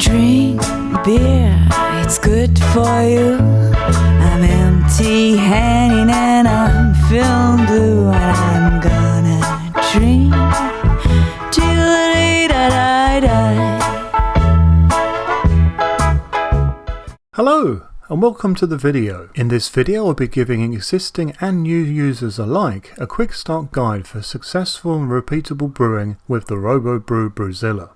Drink beer, it's good for you. I'm empty-handed and I'm feeling blue, and I'm gonna drink till the day that I die. Hello and welcome to the video. In this video I'll be giving existing and new users alike a quick start guide for successful and repeatable brewing with the Robobrew Brewzilla.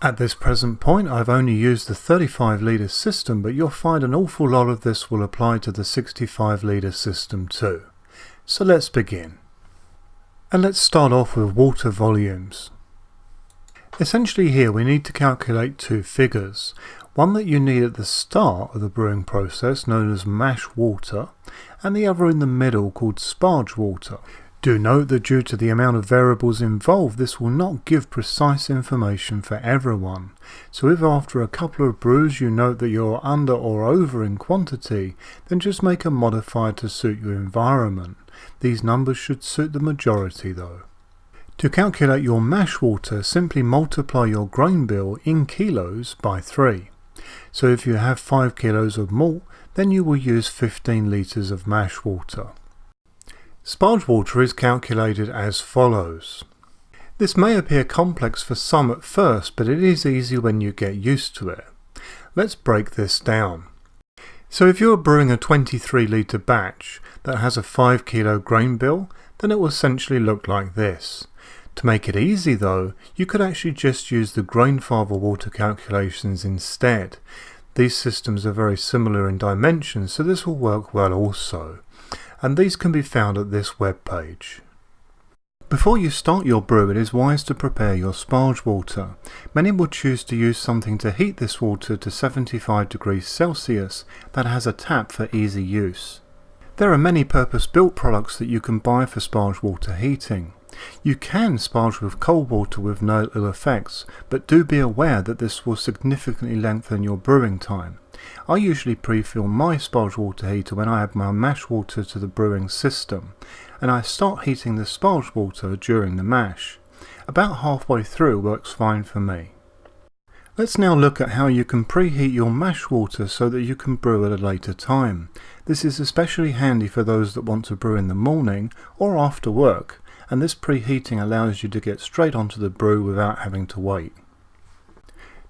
At this present point I've only used the 35 litre system, but you'll find an awful lot of this will apply to the 65 litre system too. So let's begin. And let's start off with water volumes. Essentially here we need to calculate two figures. One that you need at the start of the brewing process, known as mash water, and the other in the middle called sparge water. Do note that due to the amount of variables involved, this will not give precise information for everyone. So if after a couple of brews you note that you're under or over in quantity, then just make a modifier to suit your environment. These numbers should suit the majority though. To calculate your mash water, simply multiply your grain bill in kilos by 3. So if you have 5 kilos of malt, then you will use 15 litres of mash water. Sparge water is calculated as follows. This may appear complex for some at first, but it is easy when you get used to it. Let's break this down. So if you are brewing a 23 litre batch that has a 5 kilo grain bill, then it will essentially look like this. To make it easy though, you could actually just use the grain father water calculations instead. These systems are very similar in dimensions, so this will work well also. And these can be found at this web page. Before you start your brew, it is wise to prepare your sparge water. Many will choose to use something to heat this water to 75 degrees Celsius that has a tap for easy use. There are many purpose-built products that you can buy for sparge water heating. You can sparge with cold water with no ill effects, but do be aware that this will significantly lengthen your brewing time. I usually pre-fill my sparge water heater when I add my mash water to the brewing system, and I start heating the sparge water during the mash. About halfway through works fine for me. Let's now look at how you can preheat your mash water so that you can brew at a later time. This is especially handy for those that want to brew in the morning or after work, and this preheating allows you to get straight onto the brew without having to wait.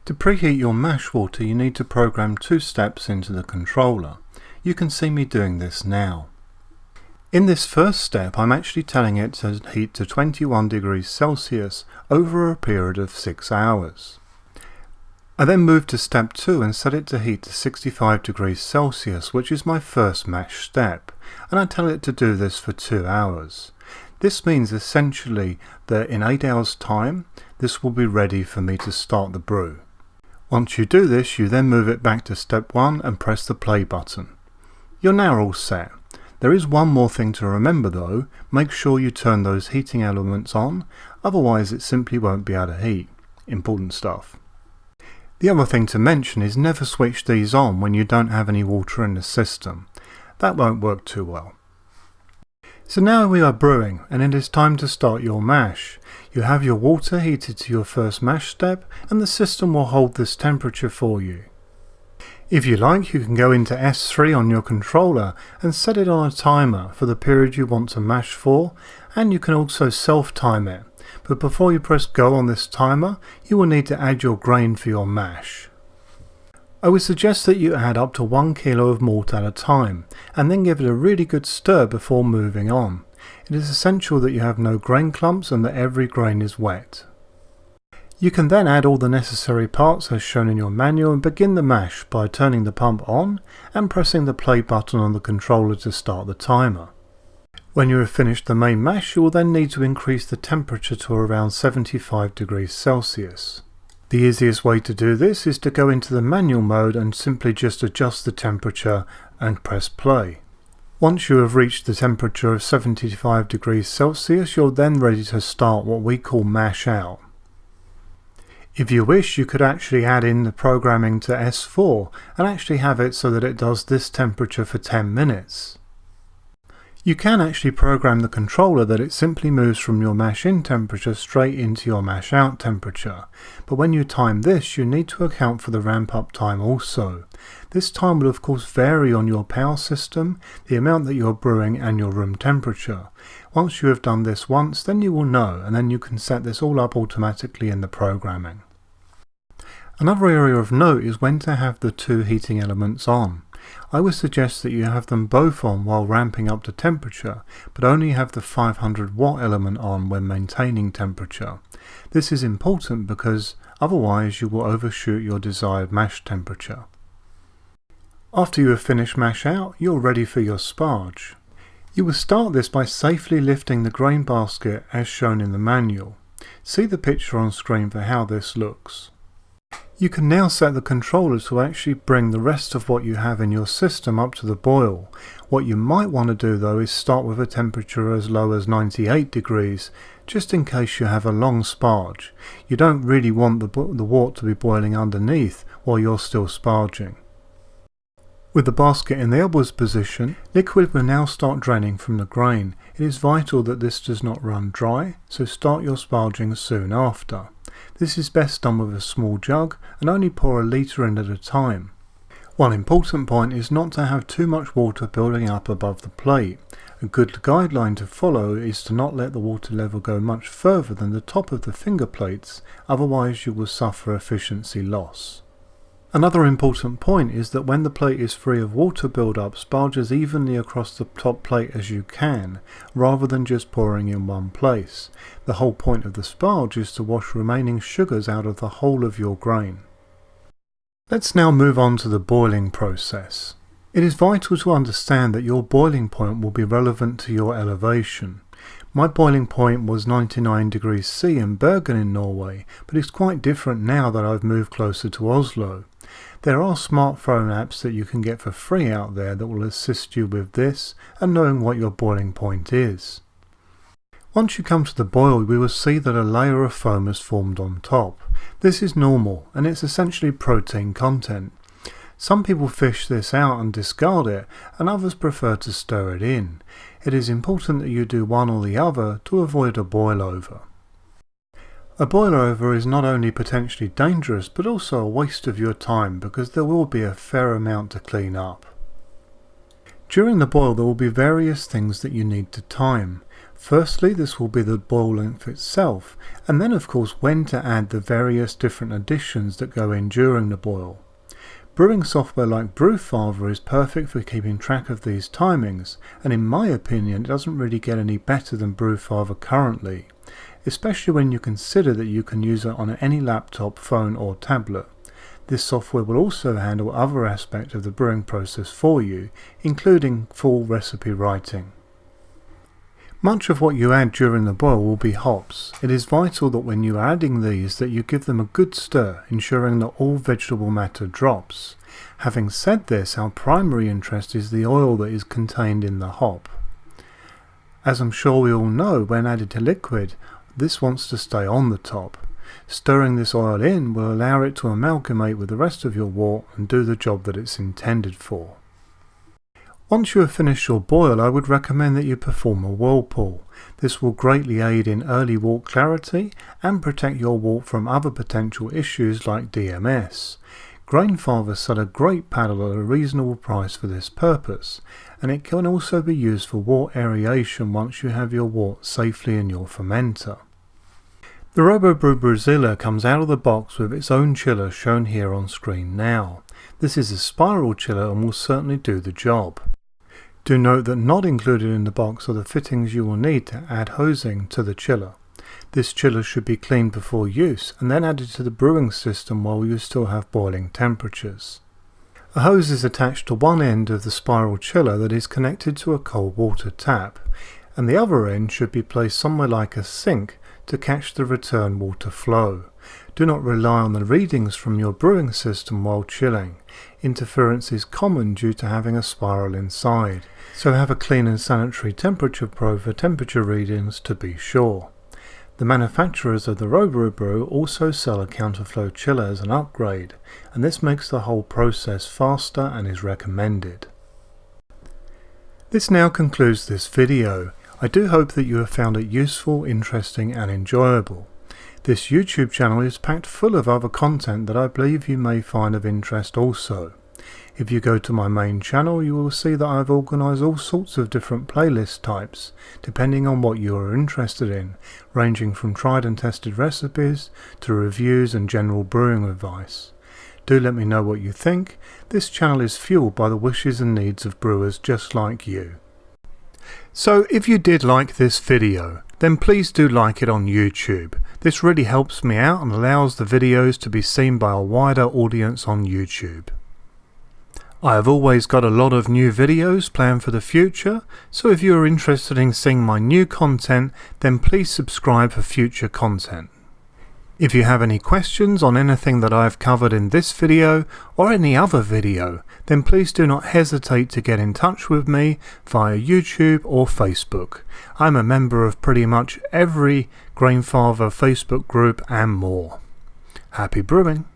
To preheat your mash water you need to program 2 steps into the controller. You can see me doing this now. In this first step I'm actually telling it to heat to 21 degrees Celsius over a period of 6 hours. I then move to step 2 and set it to heat to 65 degrees Celsius, which is my first mash step, and I tell it to do this for 2 hours. This means essentially that in 8 hours time this will be ready for me to start the brew. Once you do this, you then move it back to step 1 and press the play button. You're now all set. There is one more thing to remember though. Make sure you turn those heating elements on, otherwise it simply won't be able to heat. Important stuff. The other thing to mention is never switch these on when you don't have any water in the system. That won't work too well. So now we are brewing, and it is time to start your mash. You have your water heated to your first mash step, and the system will hold this temperature for you. If you like, you can go into S3 on your controller and set it on a timer for the period you want to mash for, and you can also self-time it. But before you press go on this timer, you will need to add your grain for your mash. I would suggest that you add up to 1 kilo of malt at a time, and then give it a really good stir before moving on. It is essential that you have no grain clumps and that every grain is wet. You can then add all the necessary parts as shown in your manual and begin the mash by turning the pump on and pressing the play button on the controller to start the timer. When you have finished the main mash, you will then need to increase the temperature to around 75 degrees Celsius. The easiest way to do this is to go into the manual mode and simply just adjust the temperature and press play. Once you have reached the temperature of 75 degrees Celsius, you're then ready to start what we call mash out. If you wish, you could actually add in the programming to S4 and actually have it so that it does this temperature for 10 minutes. You can actually program the controller that it simply moves from your mash in temperature straight into your mash out temperature, but when you time this you need to account for the ramp up time also. This time will of course vary on your power system, the amount that you're brewing and your room temperature. Once you have done this once, then you will know, and then you can set this all up automatically in the programming. Another area of note is when to have the two heating elements on. I would suggest that you have them both on while ramping up to temperature, but only have the 500 watt element on when maintaining temperature. This is important because otherwise you will overshoot your desired mash temperature. After you have finished mash out, you're ready for your sparge. You will start this by safely lifting the grain basket as shown in the manual. See the picture on screen for how this looks. You can now set the controller to actually bring the rest of what you have in your system up to the boil. What you might want to do though is start with a temperature as low as 98 degrees, just in case you have a long sparge. You don't really want the wort to be boiling underneath while you're still sparging. With the basket in the upwards position, liquid will now start draining from the grain. It is vital that this does not run dry, so start your sparging soon after. This is best done with a small jug and only pour a litre in at a time. One important point is not to have too much water building up above the plate. A good guideline to follow is to not let the water level go much further than the top of the finger plates, otherwise you will suffer efficiency loss. Another important point is that when the plate is free of water build-up, sparge as evenly across the top plate as you can, rather than just pouring in one place. The whole point of the sparge is to wash remaining sugars out of the whole of your grain. Let's now move on to the boiling process. It is vital to understand that your boiling point will be relevant to your elevation. My boiling point was 99 degrees C in Bergen in Norway, but it's quite different now that I've moved closer to Oslo. There are smartphone apps that you can get for free out there that will assist you with this and knowing what your boiling point is. Once you come to the boil, we will see that a layer of foam has formed on top. This is normal and it's essentially protein content. Some people fish this out and discard it, and others prefer to stir it in. It is important that you do one or the other to avoid a boil over. A boil over is not only potentially dangerous but also a waste of your time because there will be a fair amount to clean up. During the boil there will be various things that you need to time. Firstly, this will be the boil length itself, and then of course when to add the various different additions that go in during the boil. Brewing software like Brewfather is perfect for keeping track of these timings, and in my opinion it doesn't really get any better than Brewfather currently, especially when you consider that you can use it on any laptop, phone or tablet. This software will also handle other aspects of the brewing process for you, including full recipe writing. Much of what you add during the boil will be hops. It is vital that when you are adding these that you give them a good stir, ensuring that all vegetable matter drops. Having said this, our primary interest is the oil that is contained in the hop. As I'm sure we all know, when added to liquid, this wants to stay on the top. Stirring this oil in will allow it to amalgamate with the rest of your wort and do the job that it's intended for. Once you have finished your boil, I would recommend that you perform a whirlpool. This will greatly aid in early wort clarity and protect your wort from other potential issues like DMS. Grainfather sell a great paddle at a reasonable price for this purpose, and it can also be used for wort aeration once you have your wort safely in your fermenter. The Robobrew Brewzilla comes out of the box with its own chiller shown here on screen now. This is a spiral chiller and will certainly do the job. Do note that not included in the box are the fittings you will need to add hosing to the chiller. This chiller should be cleaned before use and then added to the brewing system while you still have boiling temperatures. A hose is attached to one end of the spiral chiller that is connected to a cold water tap, and the other end should be placed somewhere like a sink to catch the return water flow. Do not rely on the readings from your brewing system while chilling. Interference is common due to having a spiral inside, so have a clean and sanitary temperature probe for temperature readings to be sure. The manufacturers of the Robobrew also sell a counterflow chiller as an upgrade, and this makes the whole process faster and is recommended. This now concludes this video. I do hope that you have found it useful, interesting and enjoyable. This YouTube channel is packed full of other content that I believe you may find of interest also. If you go to my main channel, you will see that I've organised all sorts of different playlist types, depending on what you are interested in, ranging from tried and tested recipes to reviews and general brewing advice. Do let me know what you think. This channel is fueled by the wishes and needs of brewers just like you. So if you did like this video, then please do like it on YouTube. This really helps me out and allows the videos to be seen by a wider audience on YouTube. I have always got a lot of new videos planned for the future, so if you are interested in seeing my new content, then please subscribe for future content. If you have any questions on anything that I have covered in this video or any other video, then please do not hesitate to get in touch with me via YouTube or Facebook. I'm a member of pretty much every Grainfather Facebook group and more. Happy brewing!